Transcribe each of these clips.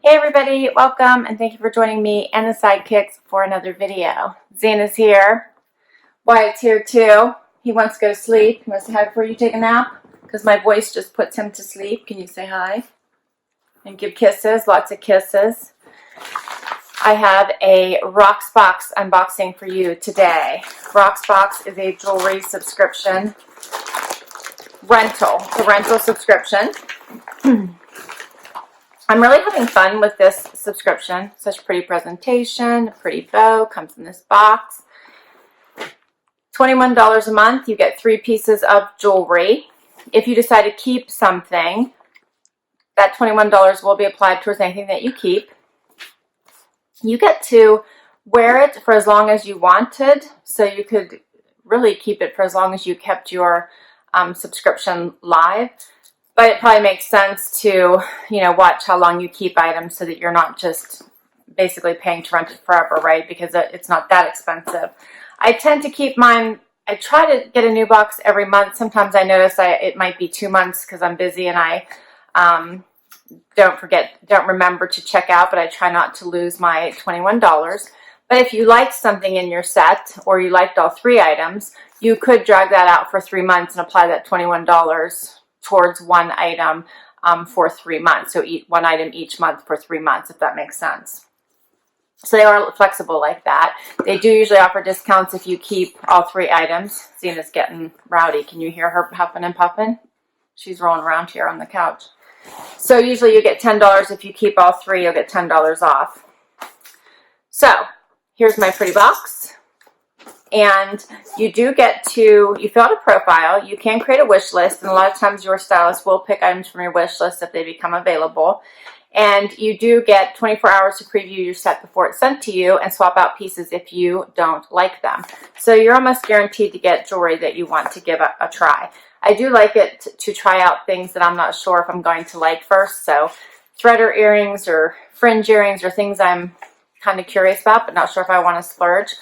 Hey everybody, welcome and thank you for joining me and the sidekicks for another video. Zane is here. Wyatt's here too. He wants to go to sleep. You want to say hi before you take a nap? Because my voice just puts him to sleep. Can you say hi? And give kisses, lots of kisses. I have a Rocksbox unboxing for you today. Rocksbox is a jewelry subscription rental. It's a rental subscription. I'm really having fun with this subscription. Such a pretty presentation, a pretty bow, comes in this box. $21 a month, you get 3 pieces of jewelry. If you decide to keep something, that $21 will be applied towards anything that you keep. You get to wear it for as long as you wanted, so you could really keep it for as long as you kept your subscription live. But it probably makes sense to, watch how long you keep items so that you're not just basically paying to rent it forever, right? Because it's not that expensive. I tend to keep mine, I try to get a new box every month. Sometimes I notice it might be 2 months because I'm busy and I don't remember to check out, but I try not to lose my $21. But if you liked something in your set or you liked all 3 items, you could drag that out for 3 months and apply that $21 towards one item for 3 months. So one item each month for 3 months, if that makes sense. So they are flexible like that. They do usually offer discounts if you keep all 3 items. Zena's getting rowdy. Can you hear her huffing and puffing? She's rolling around here on the couch. So usually you get $10 if you keep all 3, you'll get $10 off. So here's my pretty box. And you do get to, you fill out a profile, you can create a wish list, and a lot of times your stylist will pick items from your wish list if they become available. And you do get 24 hours to preview your set before it's sent to you and swap out pieces if you don't like them. So you're almost guaranteed to get jewelry that you want to give a try. I do like it to try out things that I'm not sure if I'm going to like first. So threader earrings or fringe earrings or things I'm kind of curious about but not sure if I want to splurge.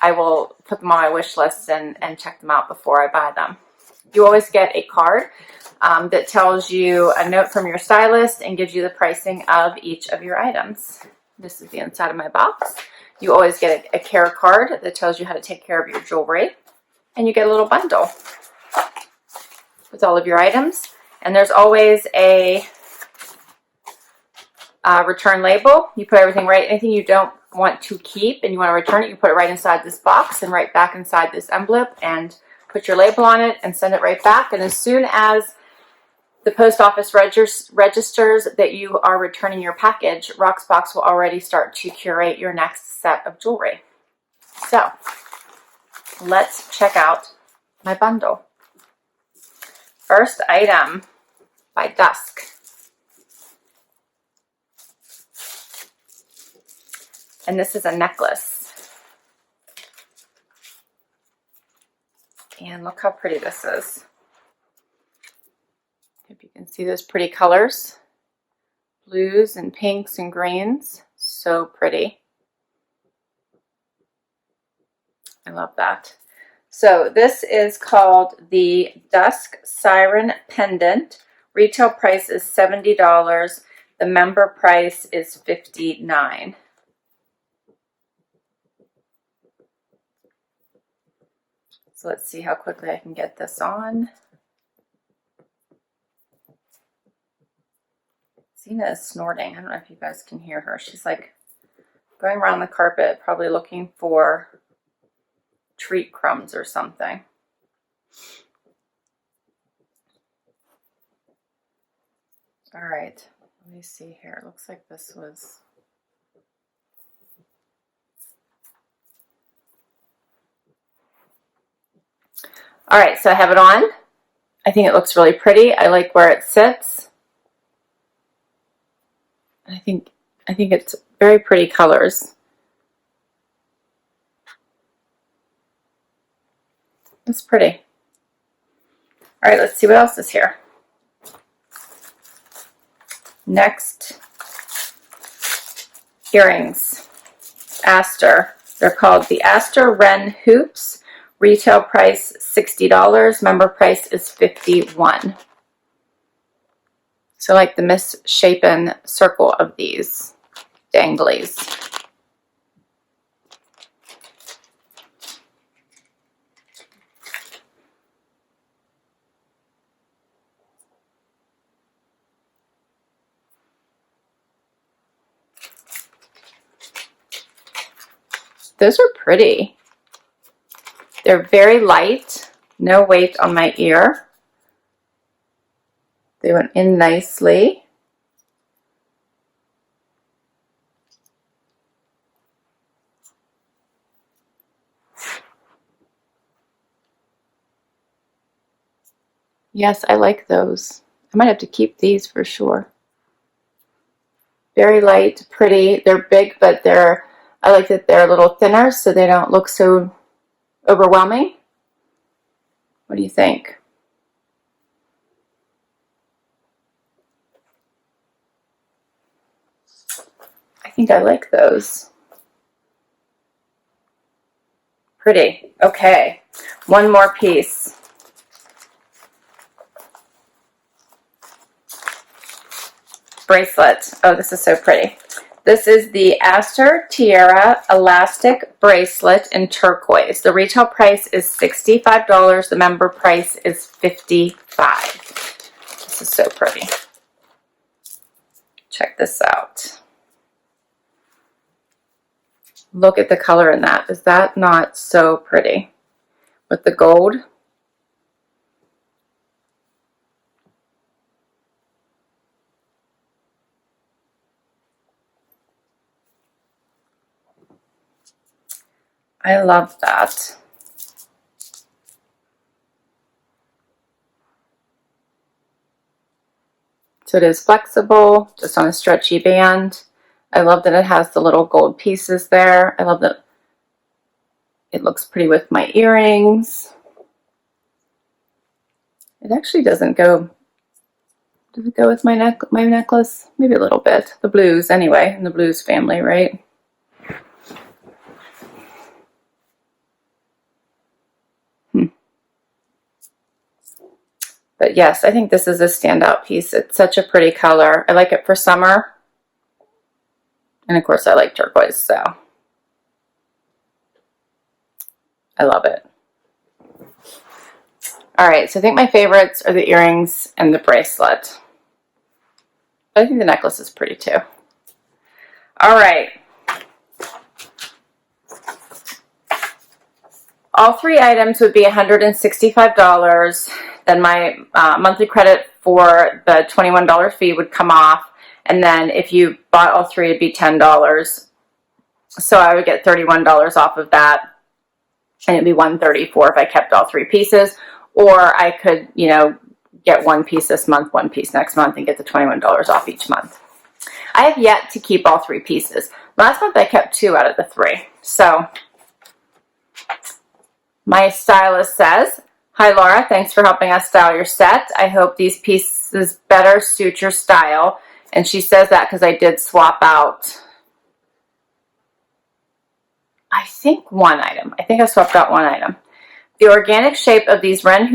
I will put them on my wish list and check them out before I buy them. You always get a card that tells you a note from your stylist and gives you the pricing of each of your items. This is the inside of my box. You always get a care card that tells you how to take care of your jewelry. And you get a little bundle with all of your items. And there's always a return label. You put everything right. Anything you don't want to keep and you want to return it, you put it right inside this box and right back inside this envelope and put your label on it and send it right back. And as soon as the post office registers that you are returning your package, Rocksbox will already start to curate your next set of jewelry. So let's check out my bundle. First item by Dusk. And this is a necklace. And look how pretty this is. Hope you can see those pretty colors. Blues and pinks and greens. So pretty. I love that. So this is called the Dusk Siren Pendant. Retail price is $70. The member price is $59. So let's see how quickly I can get this on. Zena is snorting. I don't know if you guys can hear her. She's like going around the carpet, probably looking for treat crumbs or something. All right, let me see here. It looks like this was... All right, so I have it on. I think it looks really pretty. I like where it sits. I think it's very pretty colors. It's pretty. All right, let's see what else is here. Next, earrings. Aster. They're called the Aster Ren Hoops. Retail price $60, member price is $51. So like the misshapen circle of these danglies. Those are pretty. They're very light, no weight on my ear. They went in nicely. Yes, I like those. I might have to keep these for sure. Very light, pretty. They're big, but I like that they're a little thinner so they don't look so overwhelming. What do you think? I think I like those. Pretty. Okay, one more piece. Bracelet. Oh, this is so pretty. This is the Aster Tierra Elastic Bracelet in turquoise. The retail price is $65. The member price is $55. This is so pretty. Check this out. Look at the color in that. Is that not so pretty? With the gold. I love that. So it is flexible, just on a stretchy band. I love that it has the little gold pieces there. I love that it looks pretty with my earrings. It actually doesn't go, does it go with my necklace? Maybe a little bit. The blues anyway, in the blues family, right? But yes, I think this is a standout piece. It's such a pretty color. I like it for summer. And of course I like turquoise, so I love it. All right, so I think my favorites are the earrings and the bracelet. But I think the necklace is pretty too. All right. All three items would be $165. Then my monthly credit for the $21 fee would come off. And then if you bought all three, it'd be $10. So I would get $31 off of that. And it'd be $134 if I kept all three pieces. Or I could, you know, get one piece this month, one piece next month, and get the $21 off each month. I have yet to keep all three pieces. Last month I kept 2 out of the 3. So my stylist says, "Hi Laura, thanks for helping us style your set. I hope these pieces better suit your style." And she says that because I did swap out, I think, one item. I think I swapped out one item. The organic shape of these Ren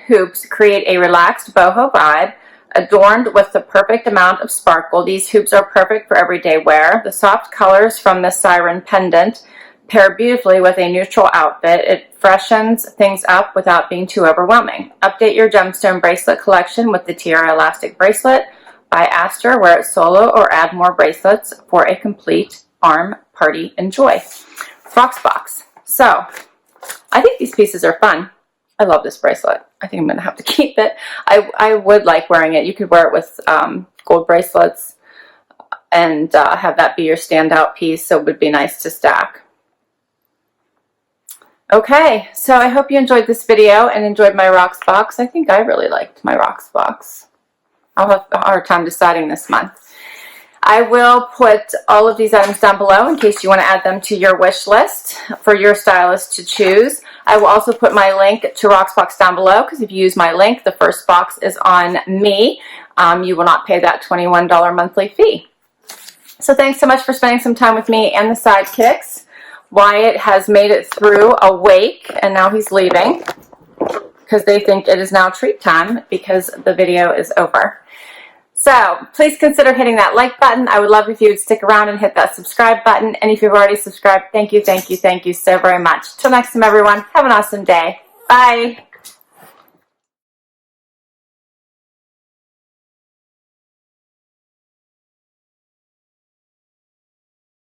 hoops create a relaxed boho vibe, adorned with the perfect amount of sparkle. These hoops are perfect for everyday wear. The soft colors from the Siren Pendant pair beautifully with a neutral outfit. It freshens things up without being too overwhelming. Update your gemstone bracelet collection with the Tierra Elastic Bracelet by Aster. Wear it solo or add more bracelets for a complete arm party enjoy. Rocksbox. So, I think these pieces are fun. I love this bracelet. I think I'm going to have to keep it. I would like wearing it. You could wear it with gold bracelets and have that be your standout piece, so it would be nice to stack. Okay, so I hope you enjoyed this video and enjoyed my Rocksbox. I think I really liked my Rocksbox. I'll have a hard time deciding this month. I will put all of these items down below in case you want to add them to your wish list for your stylist to choose. I will also put my link to Rocksbox down below because if you use my link, the first box is on me. You will not pay that $21 monthly fee. So thanks so much for spending some time with me and the sidekicks. Wyatt has made it through awake, and now he's leaving. because they think it is now treat time because the video is over. So please consider hitting that like button. I would love if you would stick around and hit that subscribe button. And if you've already subscribed, thank you so very much. Till next time, everyone, have an awesome day. Bye.